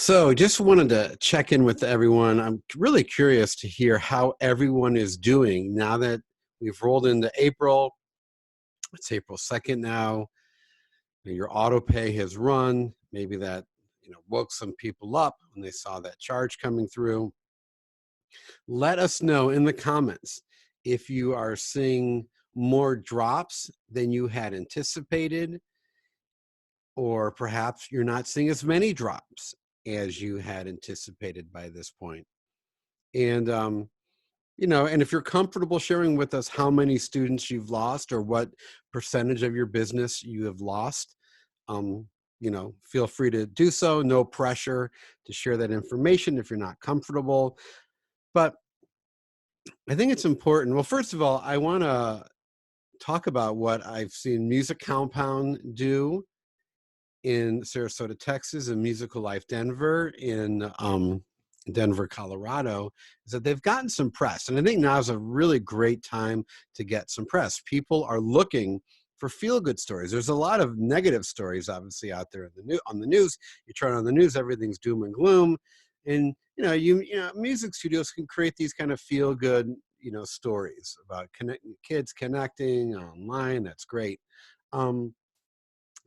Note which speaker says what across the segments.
Speaker 1: So, just wanted to check in with everyone. I'm really curious to hear how everyone is doing now that we've rolled into April. It's April 2nd now. Your auto pay has run. Maybe that woke some people up when they saw that charge coming through. Let us know in the comments if you are seeing more drops than you had anticipated, or perhaps you're not seeing as many drops as you had anticipated by this point. And and if you're comfortable sharing with us how many students you've lost or what percentage of your business you have lost, um, feel free to do so. No pressure to share that information if you're not comfortable. But I think it's important. Well, first of all, I want to talk about what I've seen Music Compound do in Sarasota, Texas, and Musical Life Denver in Denver, Colorado, is that they've gotten some press. And I think now is a really great time to get some press. People are looking for feel-good stories. There's a lot of negative stories, obviously, out there on the news. You turn on the news, everything's doom and gloom. And music studios can create these kind of feel-good, stories about kids connecting online. That's great.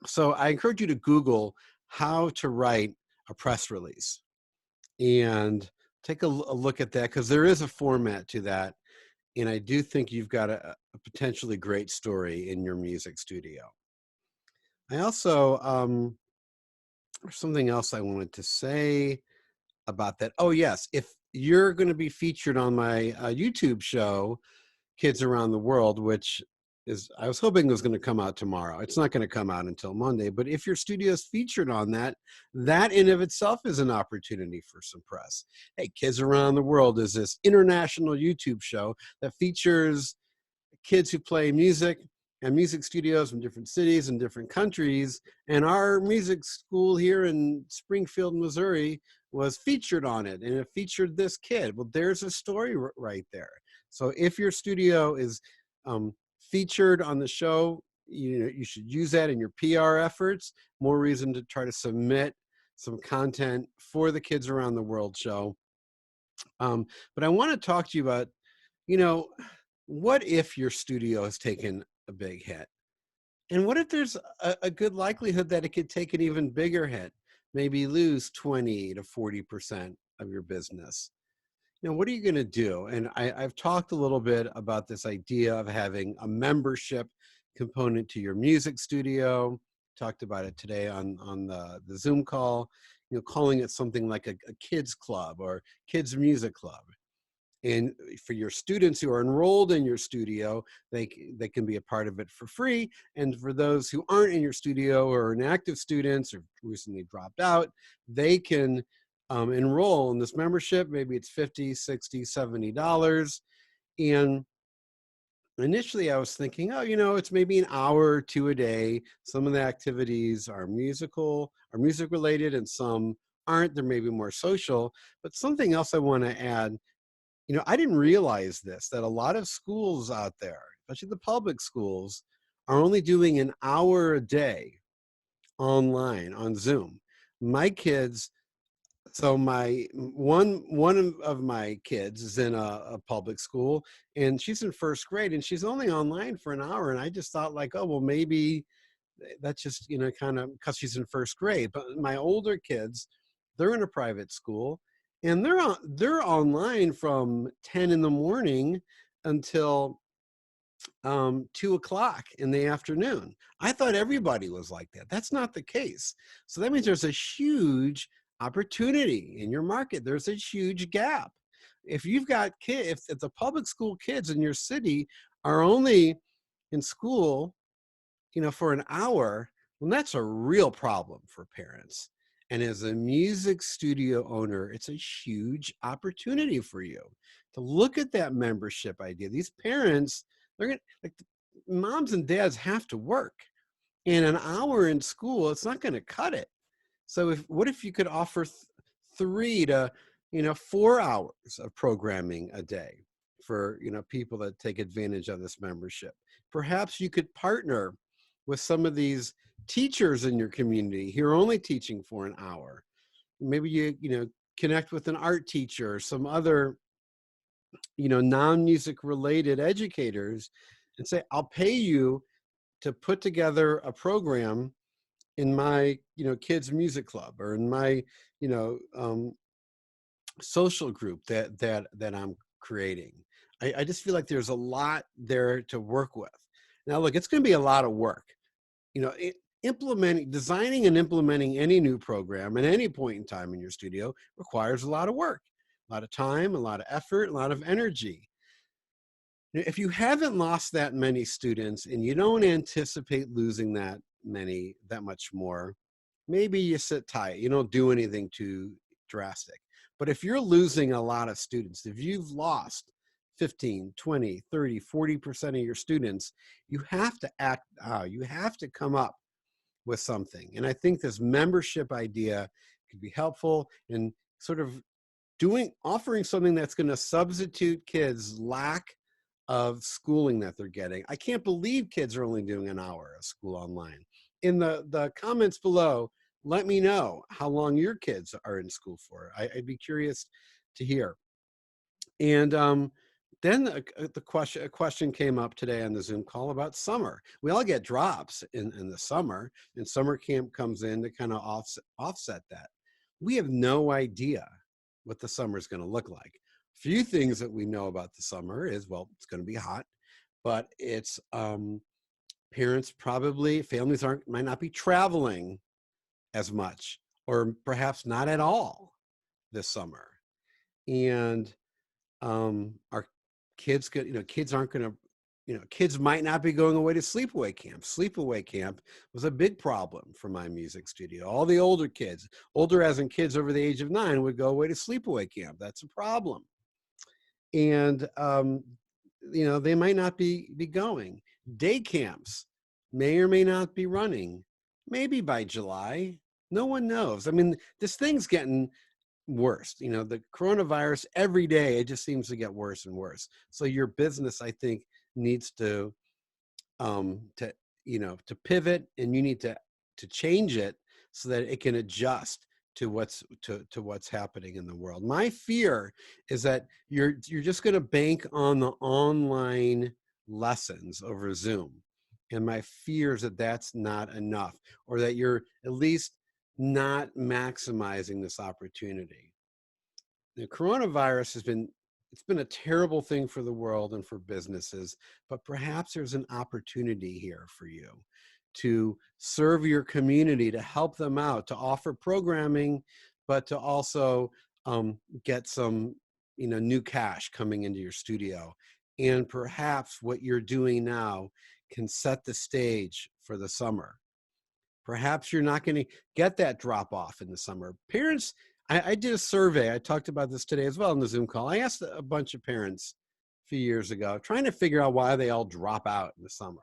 Speaker 1: So I encourage you to Google how to write a press release and take a look at that, because there is a format to that. And I do think you've got a potentially great story in your music studio. I also, there's something else I wanted to say about that. Oh, yes. If you're going to be featured on my YouTube show, Kids Around the World, which I was hoping it was going to come out tomorrow. It's not going to come out until Monday. But if your studio is featured on that, that in of itself is an opportunity for some press. Hey, Kids Around the World is this international YouTube show that features kids who play music and music studios in different cities and different countries. And our music school here in Springfield, Missouri was featured on it, and it featured this kid. Well, there's a story right there. So if your studio is featured on the show, you should use that in your PR efforts. More reason to try to submit some content for the Kids Around the World show. But I want to talk to you about, what if your studio has taken a big hit? And what if there's a good likelihood that it could take an even bigger hit, maybe lose 20 to 40% of your business? What are you going to do? And I've talked a little bit about this idea of having a membership component to your music studio. Talked about it today on the Zoom call, calling it something like a kids club or kids music club. And for your students who are enrolled in your studio, they can be a part of it for free. And for those who aren't in your studio or inactive students or recently dropped out, they can enroll in this membership. Maybe it's $50, $60, $70. And initially I was thinking, it's maybe an hour or two a day. Some of the activities are music related, and some aren't. They're maybe more social. But something else I want to add, I didn't realize this, that a lot of schools out there, especially the public schools, are only doing an hour a day online on Zoom. My kids, so one of my kids is in a public school, and she's in first grade, and she's only online for an hour. And I just thought, like, oh, well, maybe that's just, kind of because she's in first grade. But my older kids, they're in a private school, and they're online from 10 in the morning until 2 o'clock in the afternoon. I thought everybody was like that. That's not the case. So that means there's a huge opportunity in your market. There's a huge gap. If you've got kids, if the public school kids in your city are only in school for an hour, well, that's a real problem for parents. And as a music studio owner, it's a huge opportunity for you to look at that membership idea. These parents, they're going to, like, moms and dads have to work. And an hour in school, it's not going to cut it. So what if you could offer 3 to 4 hours of programming a day for people that take advantage of this membership? Perhaps you could partner with some of these teachers in your community who are only teaching for an hour. maybe you connect with an art teacher or some other, non-music related educators and say, I'll pay you to put together a program in my, kids music club, or in my, you know, um, social group that I'm creating. I just feel like there's a lot there to work with. Now, look, it's going to be a lot of work. Designing and implementing any new program at any point in time in your studio requires a lot of work, a lot of time, a lot of effort, a lot of energy. If you haven't lost that many students and you don't anticipate losing that much more, maybe you sit tight. You don't do anything too drastic. But if you're losing a lot of students, if you've lost 15, 20, 30, 40% of your students, you have to act out. You have to come up with something. And I think this membership idea could be helpful in sort of offering something that's going to substitute kids' lack of schooling that they're getting. I can't believe kids are only doing an hour of school online. In the comments below, let me know how long your kids are in school for. I'd be curious to hear. And then a question came up today on the Zoom call about summer. We all get drops in the summer, and summer camp comes in to kind of offset that. We have no idea what the summer is going to look like. Few things that we know about the summer is, well, it's going to be hot, but it's families might not be traveling as much, or perhaps not at all this summer. And our kids kids aren't going to, kids might not be going away to sleepaway camp. Sleepaway camp was a big problem for my music studio. All the older kids, older as in kids over the age of 9, would go away to sleepaway camp. That's a problem. And they might not be going. Day camps may or may not be running, maybe by July. No one knows. I mean, this thing's getting worse. The coronavirus, every day, it just seems to get worse and worse. So your business, I think, needs to to pivot, and you need to change it so that it can adjust to what's happening in the world. My fear is that you're just going to bank on the online lessons over Zoom, and my fear is that that's not enough, or that you're at least not maximizing this opportunity. The coronavirus it's been a terrible thing for the world and for businesses, but perhaps there's an opportunity here for you to serve your community, to help them out, to offer programming, but to also get some new cash coming into your studio. And perhaps what you're doing now can set the stage for the summer. Perhaps you're not going to get that drop off in the summer. Parents, I did a survey. I talked about this today as well in the Zoom call. I asked a bunch of parents a few years ago, trying to figure out why they all drop out in the summer.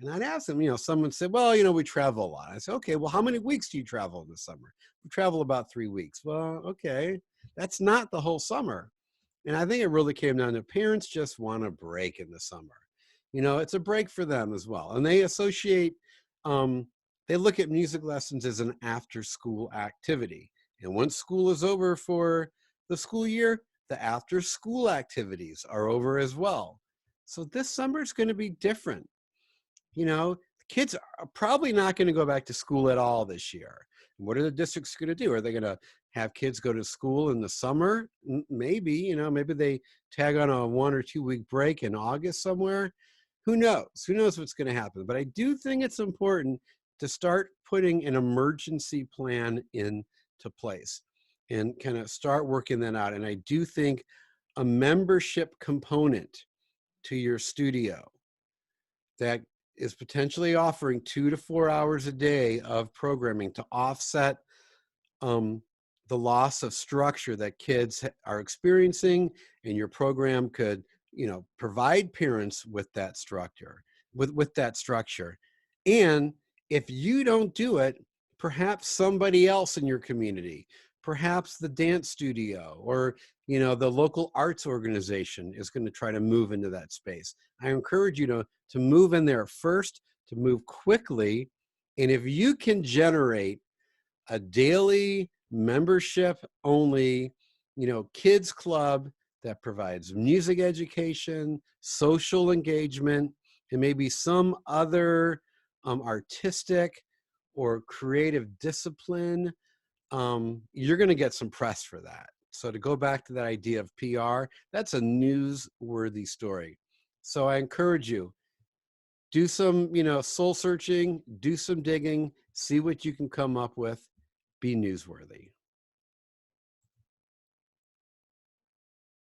Speaker 1: And I'd ask them, someone said, well, we travel a lot. I said, okay, well, how many weeks do you travel in the summer? We travel about 3 weeks. Well, okay, that's not the whole summer. And I think it really came down to parents just want a break in the summer. It's a break for them as well. And they associate, they look at music lessons as an after school activity. And once school is over for the school year, the after school activities are over as well. So this summer is going to be different. Kids are probably not going to go back to school at all this year. What are the districts going to do? Are they going to have kids go to school in the summer? Maybe, maybe they tag on a 1 or 2 week break in August somewhere. Who knows? Who knows what's going to happen? But I do think it's important to start putting an emergency plan into place and kind of start working that out. And I do think a membership component to your studio that is potentially offering 2 to 4 hours a day of programming to offset the loss of structure that kids are experiencing, and your program could provide parents with that structure, with that structure. And if you don't do it, perhaps somebody else in your community, perhaps the dance studio or the local arts organization is going to try to move into that space. I encourage you to move in there first, to move quickly. And if you can generate a daily membership only, kids club that provides music education, social engagement, and maybe some other artistic or creative discipline, you're going to get some press for that. So to go back to that idea of PR, that's a newsworthy story. So I encourage you, do some, soul searching, do some digging, see what you can come up with, be newsworthy.